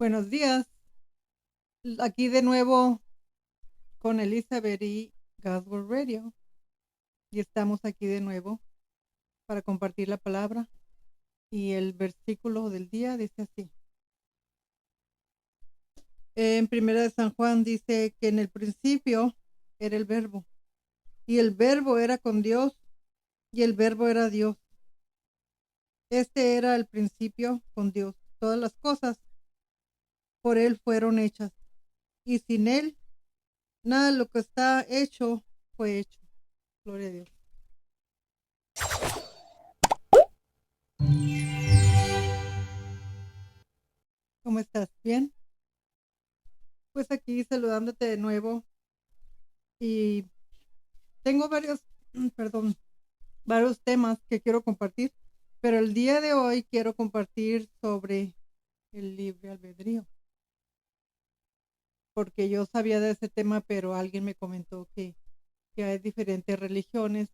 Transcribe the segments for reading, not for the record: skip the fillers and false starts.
Buenos días. Aquí de nuevo con Elizabeth y Gospel Radio. Y estamos aquí de nuevo para compartir la palabra. Y el versículo del día dice así. En Primera de San Juan dice que en el principio era el verbo. Y el verbo era con Dios. Y el verbo era Dios. Este era el principio con Dios. Todas las cosas por Él fueron hechas. Y sin Él, nada de lo que está hecho fue hecho. Gloria a Dios. ¿Cómo estás? ¿Bien? Pues aquí saludándote de nuevo y tengo perdón, varios temas que quiero compartir, pero el día de hoy quiero compartir sobre el libre albedrío, porque yo sabía de ese tema, pero alguien me comentó que hay diferentes religiones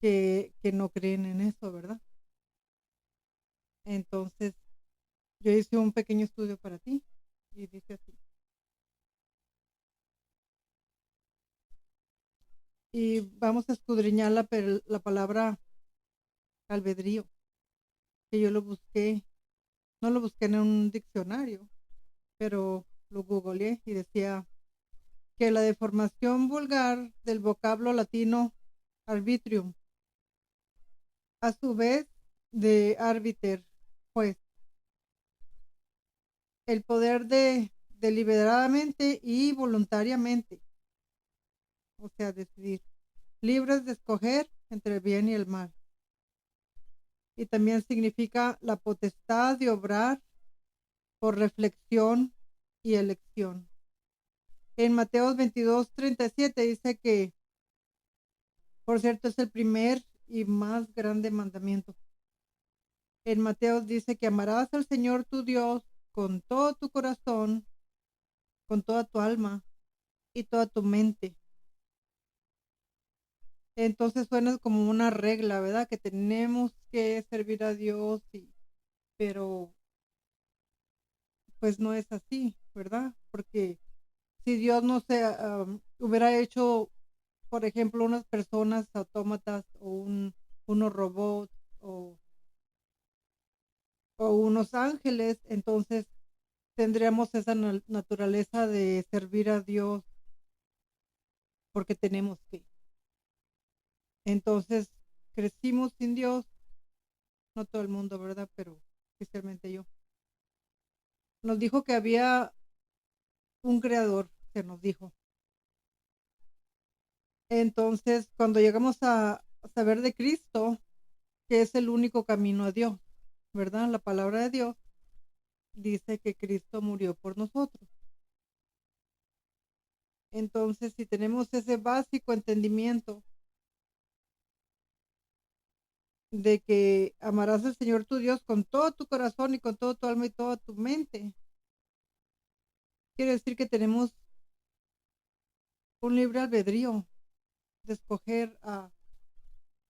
que no creen en eso, ¿verdad? Entonces, yo hice un pequeño estudio para ti y dice así. Y vamos a escudriñar la palabra albedrío, que yo lo busqué, no lo busqué en un diccionario, pero lo googleé y decía que la deformación vulgar del vocablo latino arbitrium, a su vez de arbiter, pues el poder de deliberadamente y voluntariamente, o sea, decidir, libres de escoger entre el bien y el mal. Y también significa la potestad de obrar por reflexión y elección. En Mateo 22:37 dice que, por cierto, es el primer y más grande mandamiento. En Mateo dice que amarás al Señor tu Dios con todo tu corazón, con toda tu alma y toda tu mente. Entonces suena como una regla, ¿verdad? Que tenemos que servir a Dios, pero pues no es así, ¿verdad? Porque si Dios no se hubiera hecho, por ejemplo, unas personas autómatas o unos robots o unos ángeles, entonces tendríamos esa naturaleza de servir a Dios porque tenemos que. Entonces crecimos sin Dios, no todo el mundo, ¿verdad? Pero especialmente yo. Nos dijo que había un creador, se nos dijo. Entonces, cuando llegamos a saber de Cristo, que es el único camino a Dios, ¿verdad? La palabra de Dios dice que Cristo murió por nosotros. Entonces, si tenemos ese básico entendimiento de que amarás al Señor tu Dios con todo tu corazón y con todo tu alma y toda tu mente, quiere decir que tenemos un libre albedrío de escoger a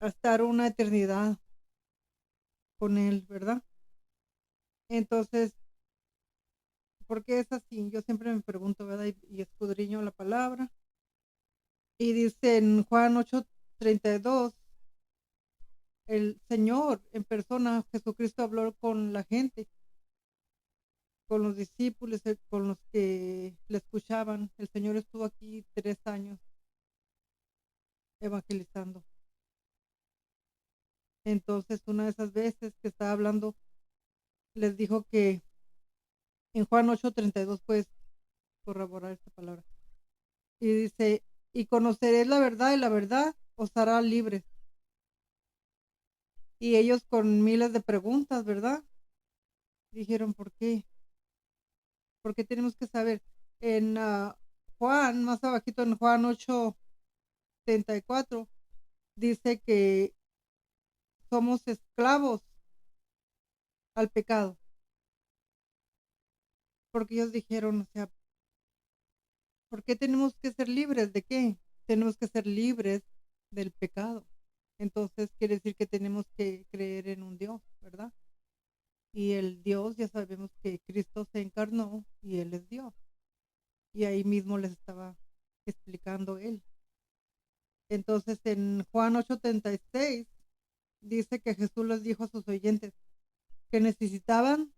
estar una eternidad con Él, ¿verdad? Entonces, ¿por qué es así? Yo siempre me pregunto, ¿verdad? Y escudriño la palabra. Y dice en Juan 8:32, el Señor en persona, Jesucristo, habló con la gente, con los discípulos, con los que le escuchaban. El Señor estuvo aquí 3 años evangelizando. Entonces, una de esas veces que estaba hablando, les dijo que en Juan 8:32 puedes corroborar esta palabra. Y dice, y conoceréis la verdad y la verdad os hará libres. Y ellos con miles de preguntas, ¿verdad? Dijeron, ¿por qué? ¿Por qué tenemos que saber? En Juan, más abajito en Juan 8:34, dice que somos esclavos al pecado. Porque ellos dijeron, o sea, ¿por qué tenemos que ser libres? ¿De qué? Tenemos que ser libres del pecado. Entonces quiere decir que tenemos que creer en un Dios, ¿verdad? Y el Dios, ya sabemos que Cristo se encarnó y Él es Dios. Y ahí mismo les estaba explicando Él. Entonces en Juan 8:36 dice que Jesús les dijo a sus oyentes que necesitaban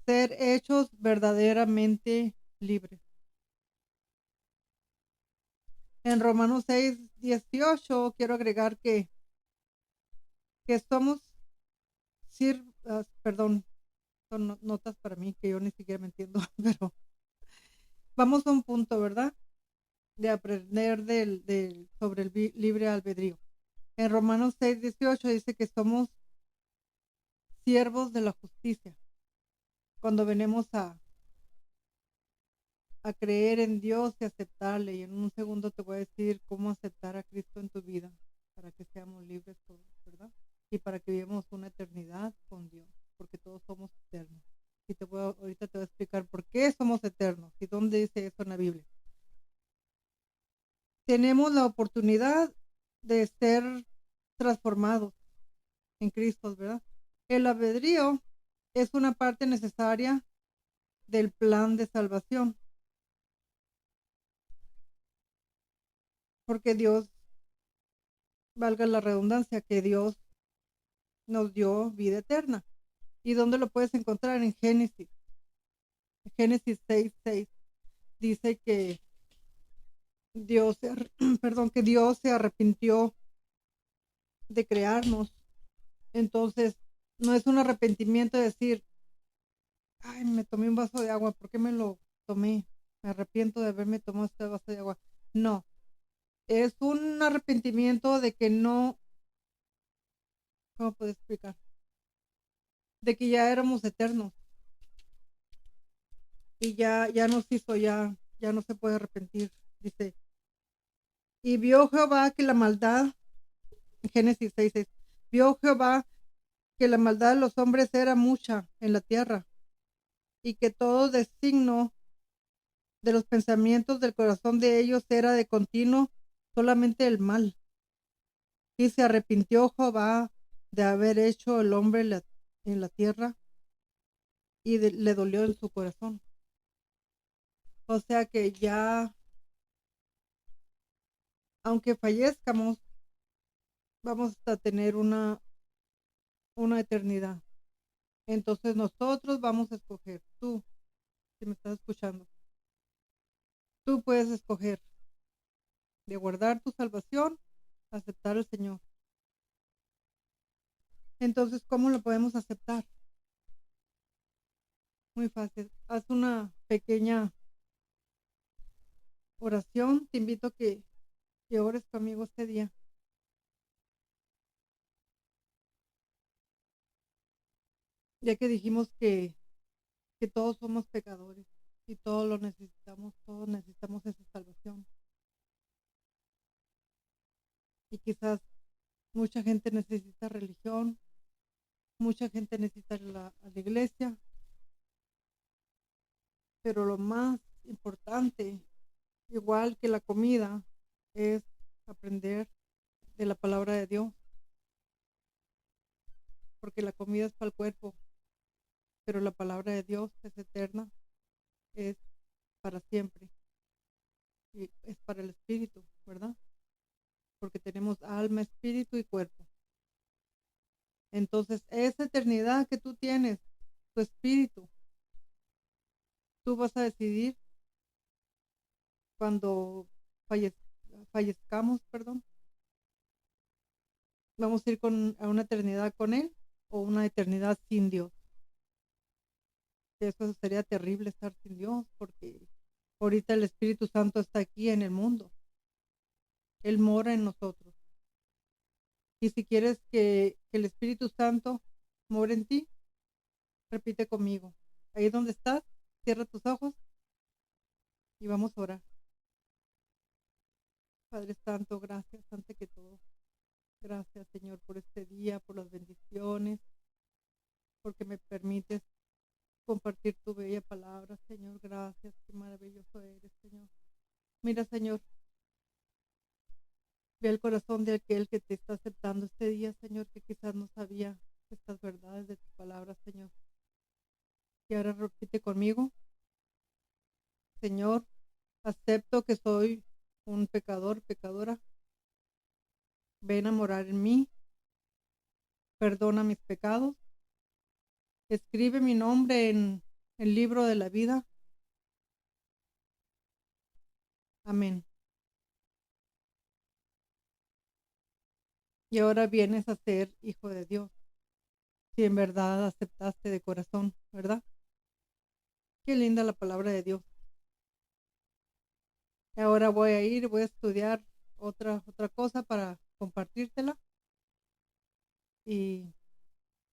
ser hechos verdaderamente libres. En Romanos 6:18 quiero agregar que somos, perdón, son notas para mí que yo ni siquiera me entiendo, pero vamos a un punto, ¿verdad? De aprender sobre el libre albedrío. En Romanos 6:18 dice que somos siervos de la justicia. Cuando venimos a creer en Dios y aceptarle, y en un segundo te voy a decir cómo aceptar a Cristo en tu vida para que seamos libres todos, ¿verdad? Y para que vivamos una eternidad con Dios, porque todos somos eternos. Y ahorita te voy a explicar por qué somos eternos y dónde dice eso en la Biblia. Tenemos la oportunidad de ser transformados en Cristo, ¿verdad? El albedrío es una parte necesaria del plan de salvación, porque Dios, valga la redundancia, que Dios nos dio vida eterna. ¿Y dónde lo puedes encontrar? En Génesis. Génesis 6:6 dice que Dios, perdón, que Dios se arrepintió de crearnos. Entonces, no es un arrepentimiento de decir, ay, me tomé un vaso de agua, ¿por qué me lo tomé? Me arrepiento de haberme tomado este vaso de agua. No, es un arrepentimiento de que no, ¿cómo puedo explicar? De que ya éramos eternos y ya nos hizo, ya no se puede arrepentir. Dice, y vio Jehová que la maldad, Génesis 6:6, vio Jehová que la maldad de los hombres era mucha en la tierra y que todo designo de los pensamientos del corazón de ellos era de continuo solamente el mal. Y se arrepintió Jehová de haber hecho el hombre en la tierra y le dolió en su corazón. O sea que ya, aunque fallezcamos, vamos a tener una eternidad. Entonces nosotros vamos a escoger, tú, si me estás escuchando, tú puedes escoger de guardar tu salvación, aceptar al Señor. Entonces, ¿cómo lo podemos aceptar? Muy fácil. Haz una pequeña oración. Te invito a que ores conmigo este día. Ya que dijimos que todos somos pecadores y todos necesitamos esa salvación. Y quizás mucha gente necesita religión, mucha gente necesita a la iglesia, pero lo más importante, igual que la comida, es aprender de la palabra de Dios, porque la comida es para el cuerpo, pero la palabra de Dios es eterna, es para siempre y es para el espíritu, ¿verdad? Porque tenemos alma, espíritu y cuerpo. Entonces, esa eternidad que tú tienes, tu espíritu, tú vas a decidir cuando fallezcamos, perdón, vamos a ir a una eternidad con Él o una eternidad sin Dios. Eso sería terrible estar sin Dios, porque ahorita el Espíritu Santo está aquí en el mundo. Él mora en nosotros. Y si quieres que el Espíritu Santo more en ti, repite conmigo. Ahí donde estás, cierra tus ojos y vamos a orar. Padre Santo, gracias antes que todo. Gracias, Señor, por este día, por las bendiciones, porque me permites compartir tu bella palabra, Señor. Gracias, qué maravilloso eres, Señor. Mira, Señor, ve al corazón de aquel que te está aceptando este día, Señor, que quizás no sabía estas verdades de tu palabra, Señor. Y ahora repite conmigo: Señor, acepto que soy un pecador, pecadora. Ven a morar en mí, perdona mis pecados, escribe mi nombre en el libro de la vida. Amén. Y ahora vienes a ser hijo de Dios, si en verdad aceptaste de corazón, ¿verdad? Qué linda la palabra de Dios. Y ahora voy a estudiar otra cosa para compartírtela. Y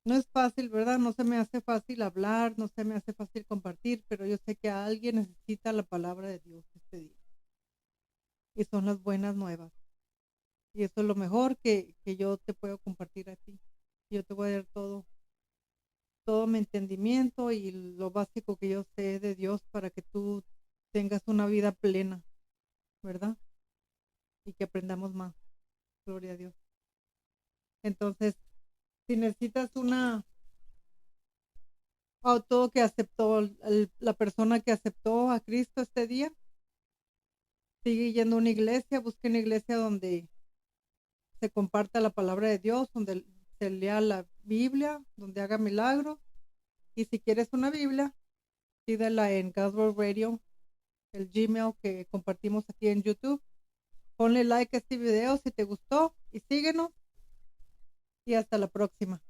no es fácil, ¿verdad? No se me hace fácil hablar, no se me hace fácil compartir, pero yo sé que alguien necesita la palabra de Dios este día. Y son las buenas nuevas. Y eso es lo mejor que yo te puedo compartir a ti. Yo te voy a dar todo mi entendimiento y lo básico que yo sé de Dios para que tú tengas una vida plena, ¿verdad? Y que aprendamos más. Gloria a Dios. Entonces, si necesitas auto que aceptó, la persona que aceptó a Cristo este día, sigue yendo a una iglesia, busque una iglesia donde se comparta la palabra de Dios, donde se lea la Biblia, donde haga milagros. Y si quieres una Biblia, pídela en Gospel Radio, el Gmail que compartimos aquí en YouTube. Ponle like a este video si te gustó y síguenos. Y hasta la próxima.